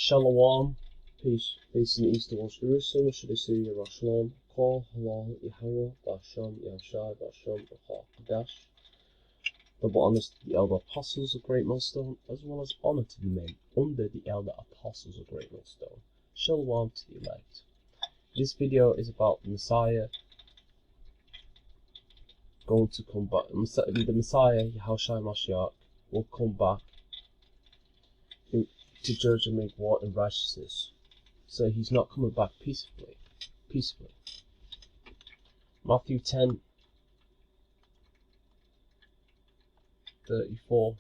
Shalom, peace in the east towards Jerusalem. Should I say Yerushalayim? Kol halal Yahweh B'Hashem Yahawashi B'Hashem B'Chadash. Double honors to the elder apostles, a great millstone, as well as honor to the men under the elder apostles, a great millstone. Shalom to the elect. This video is about the Messiah going to come back. The Messiah, Yahawashi Mashiach, will come back to judge and make war in righteousness. So he's not coming back peaceably. Matthew 10:34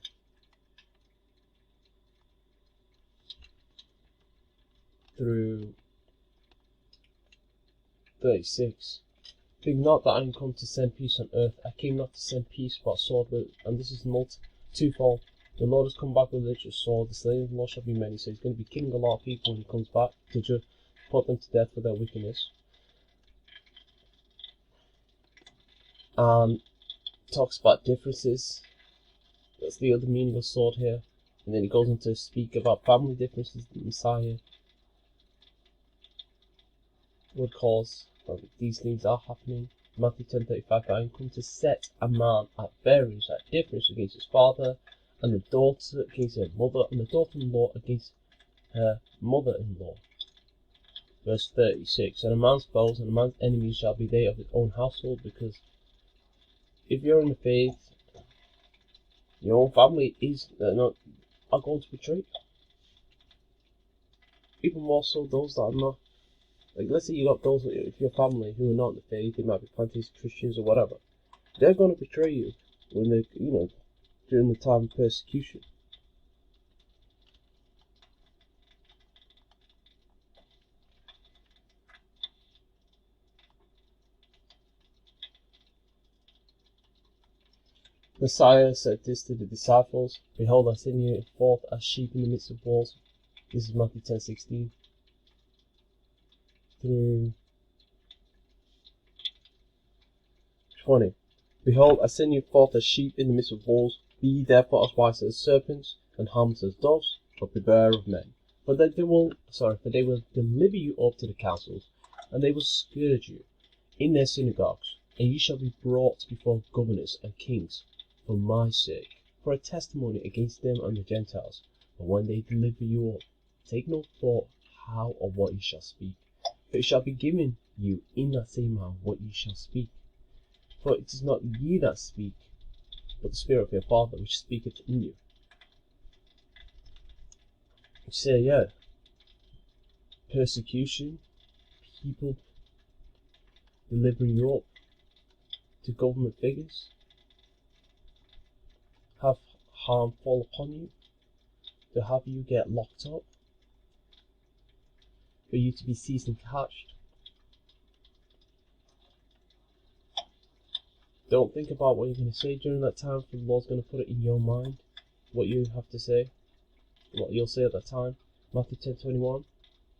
through 36. Think not that I am come to send peace on earth. I came not to send peace but a sword, and this is twofold. The Lord has come back with a literal sword. The slain of the Lord shall be many. So he's going to be killing a lot of people when he comes back to put them to death for their wickedness. Talks about differences. That's the other meaning of sword here. And then he goes on to speak about family differences that the Messiah would cause. These things are happening. Matthew 10:35. I am come to set a man at variance, at difference against his father, and the daughter against her mother, and the daughter-in-law against her mother-in-law. Verse 36. And a man's foes and a man's enemies shall be they of his own household, because if you're in the faith, your own family are going to betray you. Even more so those that are not. Like, let's say you got those of your family who are not in the faith, they might be planted Christians or whatever. They're going to betray you when they, during the time of persecution. Messiah said this to the disciples: Behold, I send you forth as sheep in the midst of wolves. This is Matthew 10:16 through 20. Behold, I send you forth as sheep in the midst of wolves. Be ye therefore as wise as serpents, and harmless as doves, but beware of men. For they will deliver you up to the councils, and they will scourge you in their synagogues, and you shall be brought before governors and kings for my sake, for a testimony against them and the Gentiles. But when they deliver you up, take no thought how or what you shall speak, for it shall be given you in that same hour what you shall speak. For it is not ye that speak, but the Spirit of your Father which speaketh in you. So persecution, people delivering you up to government figures, have harm fall upon you, to have you get locked up, for you to be seized and catched. Don't think about what you're going to say during that time, for the Lord's going to put it in your mind, what you have to say, what you'll say at that time. Matthew 10:21.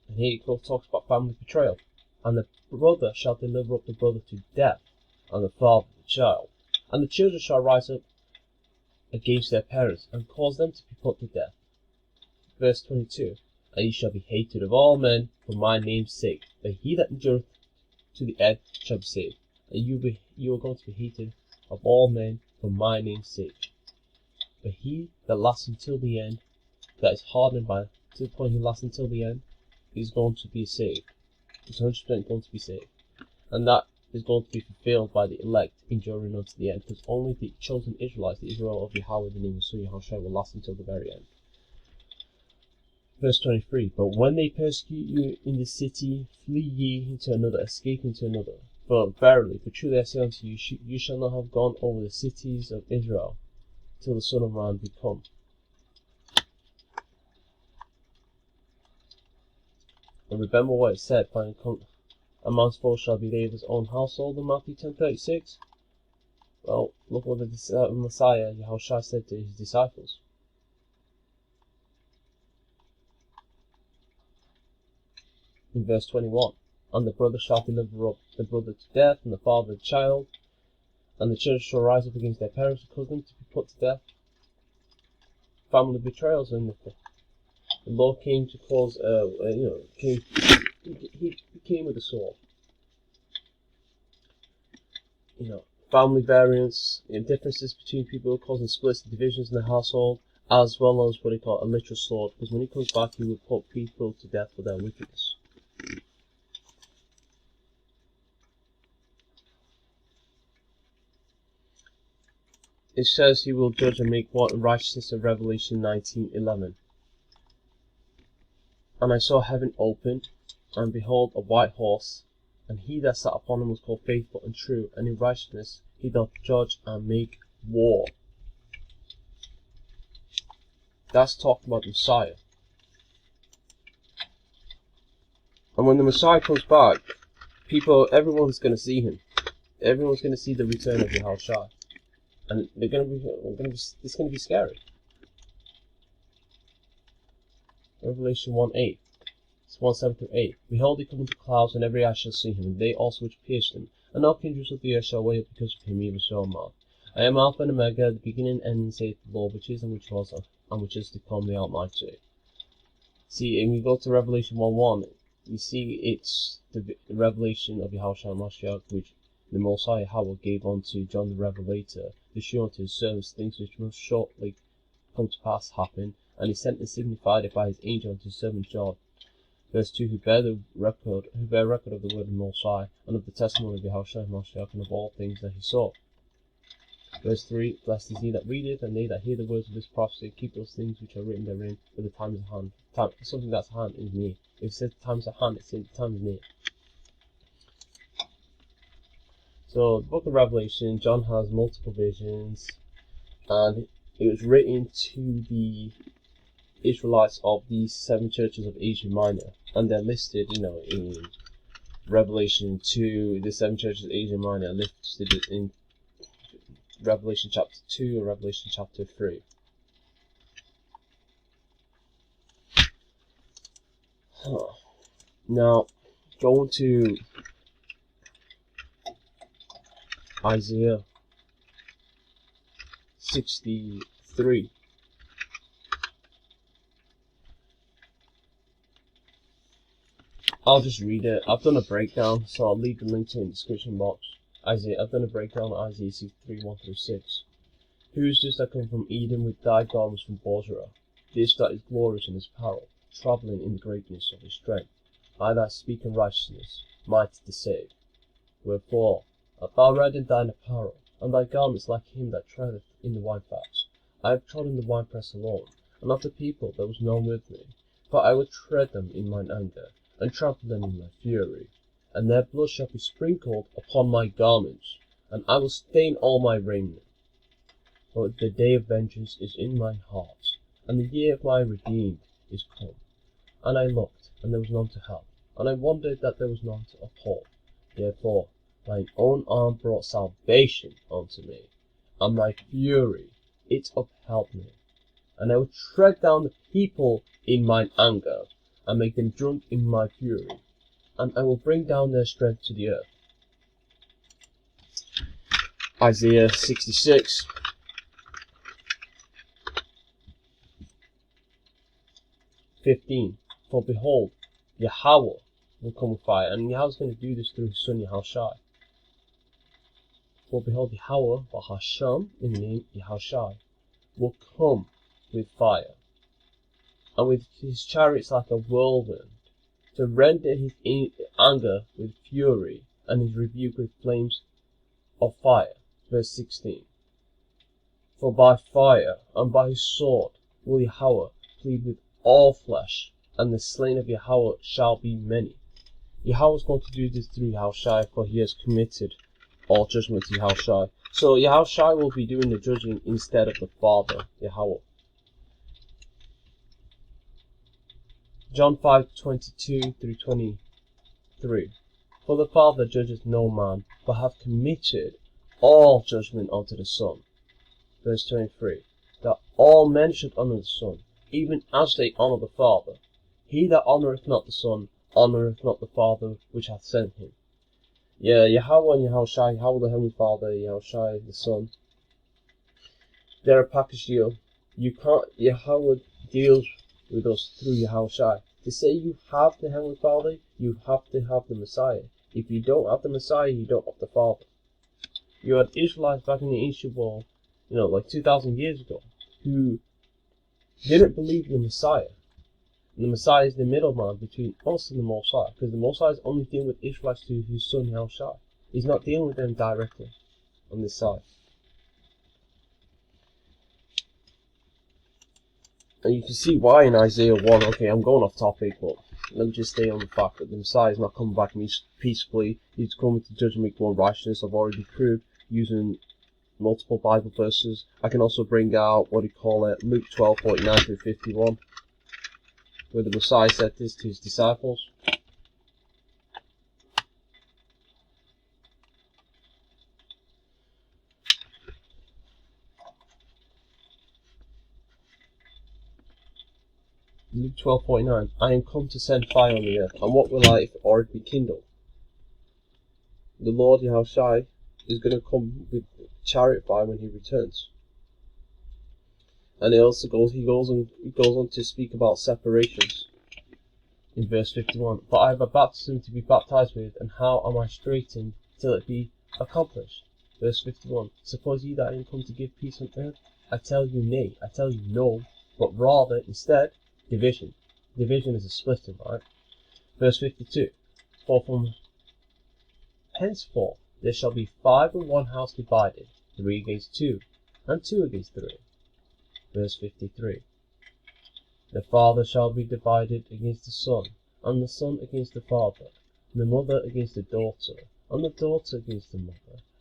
And here it talks about family betrayal. And the brother shall deliver up the brother to death, and the father the child. And the children shall rise up against their parents, and cause them to be put to death. Verse 22. And ye shall be hated of all men for my name's sake, but he that endureth to the end shall be saved. And you are going to be hated of all men for my name's sake. But he that lasts until the end, that is hardened to the point he lasts until the end, is going to be saved. He's 100% going to be saved. And that is going to be fulfilled by the elect enduring unto the end, because only the chosen Israelites, the Israel of Yahweh, the name of Yahawashi, will last until the very end. Verse 23. But when they persecute you in the city, flee ye into another, escape into another. For verily, for truly I say unto you, you shall not have gone over the cities of Israel till the Son of Man be come. And remember what it said, a man's foe shall be they of his own household in Matthew 10:36. Well, look what the Messiah, Yahawashi, said to his disciples. In verse 21. And the brother shall deliver up the brother to death, and the father the child, and the children shall rise up against their parents and cause them to be put to death. Family betrayals are in the The Lord came to cause, he came with a sword. Family variance, differences between people causing splits and divisions in the household, as well as what he called a literal sword, because when he comes back, he will put people to death for their wickedness. It says he will judge and make war in righteousness in Revelation 19:11. And I saw heaven opened, and behold a white horse, and he that sat upon him was called Faithful and True, and in righteousness he doth judge and make war. That's talking about the Messiah. And when the Messiah comes back, everyone's going to see him. Everyone's going to see the return of Yahawashi. And it's going to be scary. Revelation 1:8. It's 1:7-8. Behold, he cometh with clouds, and every eye shall see him, and they also which pierced him. And all kindreds of the earth shall wail because of him, even so am I. I am Alpha and Omega, the beginning and end, saith the Lord, which is and which was and which is to come, the Almighty. See, and we go to Revelation 1:1, you see it's the revelation of Yahawashi Mashiach, which the Most High Yahweh gave unto John the Revelator, to show unto his servants things which must shortly come to pass happen, and he sent and signified it by his angel unto his servant John. Verse 2, who bear record of the word of the Most High, and of the testimony of Yahawashi Mashiach, and of all things that he saw. Verse 3, blessed is he that readeth, and they that hear the words of this prophecy, and keep those things which are written therein, for the time is at hand. Something that's at hand is near. If it says the time is at hand, it's in the time is near. So, the book of Revelation, John has multiple visions, and it was written to the Israelites of these 7 churches of Asia Minor, and they're listed, in Revelation 2, the 7 churches of Asia Minor are listed in Revelation chapter 2 or Revelation chapter 3. Now, going to Isaiah 63. I'll just read it. I've done a breakdown, so I'll leave the link to it in the description box. I've done a breakdown of Isaiah 63, 1-6. Who is this that come from Eden with dyed garments from Bozrah? This that is glorious in his apparel, travelling in the greatness of his strength. I that speak in righteousness, mighty to save. Wherefore art thou red in thine apparel, and thy garments like him that treadeth in the winefats? I have trodden the winepress alone, and of the people there was none with me. For I will tread them in mine anger, and trample them in my fury. And their blood shall be sprinkled upon my garments, and I will stain all my raiment. For the day of vengeance is in mine heart, and the year of my redeemed is come. And I looked, and there was none to help, and I wondered that there was none to uphold. Therefore thine own arm brought salvation unto me, and my fury it upheld me. And I will tread down the people in mine anger, and make them drunk in my fury, and I will bring down their strength to the earth. Isaiah 66. For behold, Yahweh will come with fire, and Yahweh's going to do this through his son Yahawashi. For behold, Yahweh, Bahasham, in the name Yahawashi, will come with fire, and with his chariots like a whirlwind, to render his anger with fury, and his rebuke with flames of fire. Verse 16. For by fire and by his sword will Yahweh plead with all flesh, and the slain of Yahweh shall be many. Yahweh is going to do this through Yahawashi, for he has committed all judgment to Yahawashi. So Yahawashi will be doing the judging instead of the Father, Yahweh. John 5:22-23. For the Father judgeth no man, but hath committed all judgment unto the Son. Verse 23. That all men should honour the Son, even as they honour the Father. He that honoureth not the Son, honoureth not the Father which hath sent him. Yeah, Yahweh and Yahawashi, Yahweh the Heavenly Father, Yahawashi the Son, they're a package deal. You can't, Yahweh deals with us through Yahawashi. To say you have the Heavenly Father, you have to have the Messiah. If you don't have the Messiah, you don't have the Father. You had Israelites back in the ancient world, like 2,000 years ago, who didn't believe in the Messiah. And the Messiah is the middleman between us and the Most High, because the Most High is only dealing with Israelites through his son Yahawashi. He's not dealing with them directly on this side. And you can see why in Isaiah 1, okay, I'm going off topic, but let me just stay on the fact that the Messiah is not coming back peaceably. He's coming to judge and make one righteousness. I've already proved using multiple Bible verses. I can also bring out, Luke 12:49 through 51, where the Messiah said this to his disciples. Luke 12:49, I am come to send fire on the earth, and what will I if it already be kindled? The Lord Yahawashi is going to come with chariot fire when he returns. And he goes on to speak about separations in verse 51. But I have a baptism to be baptized with, and how am I straitened till it be accomplished? Verse 51. Suppose ye that I am come to give peace on earth? I tell you nay, I tell you no, but rather instead division. Division is a splitting, right? Verse 52. For from henceforth there shall be 5 in one house divided, 3 against 2, and 2 against 3. Verse 53. The father shall be divided against the son, and the son against the father, and the mother against the daughter, and the daughter against the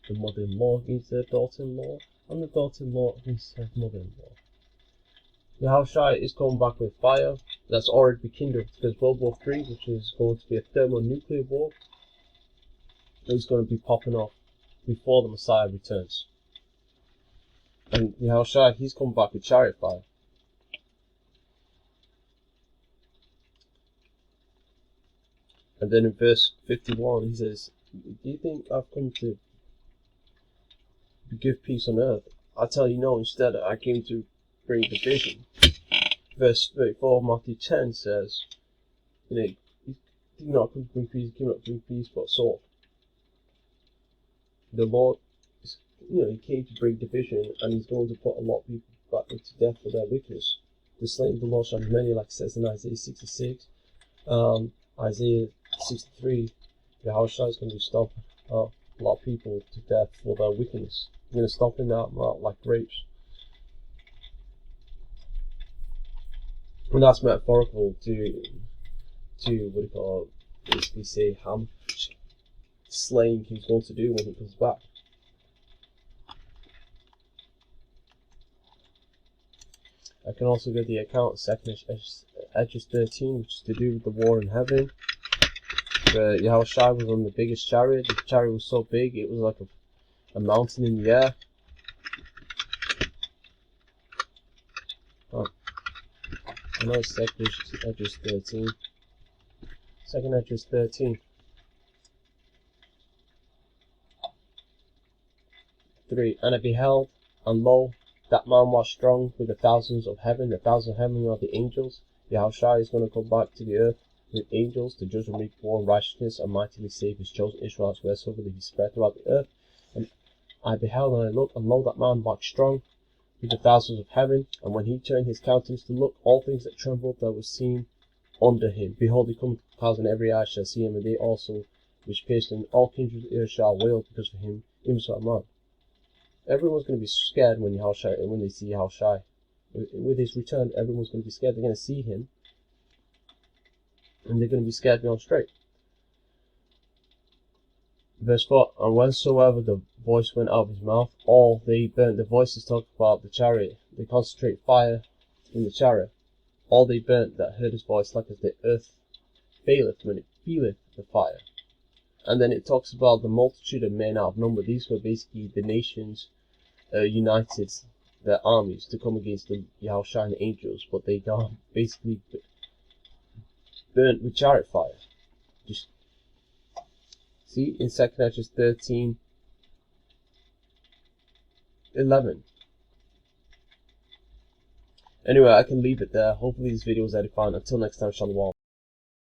mother-in-law against her daughter-in-law, and the daughter-in-law against her mother-in-law. Yahawashi is coming back with fire that's already been kindled, because World War III, which is going to be a thermonuclear war, is going to be popping off before the Messiah returns. And Yahawashi, he's coming back with chariot fire. And then in verse 51 he says, do you think I've come to give peace on earth? I tell you no, instead I came to bring division. Verse 34 Matthew 10 says, he did not come to bring peace, he came not to bring peace but sword. The Lord, he came to bring division, and he's going to put a lot of people back into death for their wickedness. The slain of the Lord shall be many, like it says in Isaiah 66. Isaiah 63, Yahawashi is going to be stomping a lot of people to death for their wickedness. He's going to stomp them out like grapes. And that's metaphorical to basically say how much slaying he's going to do when he comes back. I can also get the account of 2nd Esdras 13, which is to do with the war in heaven. Where Yahawashi was on the biggest chariot. The chariot was so big, it was like a mountain in the air. I know it's 2nd Esdras 13. 2nd Esdras 13. 3. And I beheld, and lo, that man was strong with the thousands of heaven. The thousands of heaven are the angels. Yahawashi is going to come back to the earth with angels to judge and make war and righteousness, and mightily save his chosen Israelites wheresoever they be spread throughout the earth. And I beheld, and I looked, and lo, that man waxed strong with the thousands of heaven. And when he turned his countenance to look, all things that trembled that were seen under him, behold, he cometh to pass, and every eye shall see him, and they also which pierced him, all kindreds of the earth shall wail because of him, even so a man. Everyone's going to be scared when they see Yahawashi. With his return, everyone's going to be scared. They're going to see him, and they're going to be scared beyond straight. Verse 4, and whensoever the voice went out of his mouth, all they burnt. The voices talk about the chariot. They concentrate fire in the chariot. All they burnt that heard his voice, like as the earth faileth when it feeleth the fire. And then it talks about the multitude of men out of number. These were basically the nations united their armies to come against the Yahawashi and the angels, but they got basically burnt with chariot fire. Just see in 2nd Esdras 13:11. Anyway, I can leave it there. Hopefully this video was edifying. Until next time, shalom.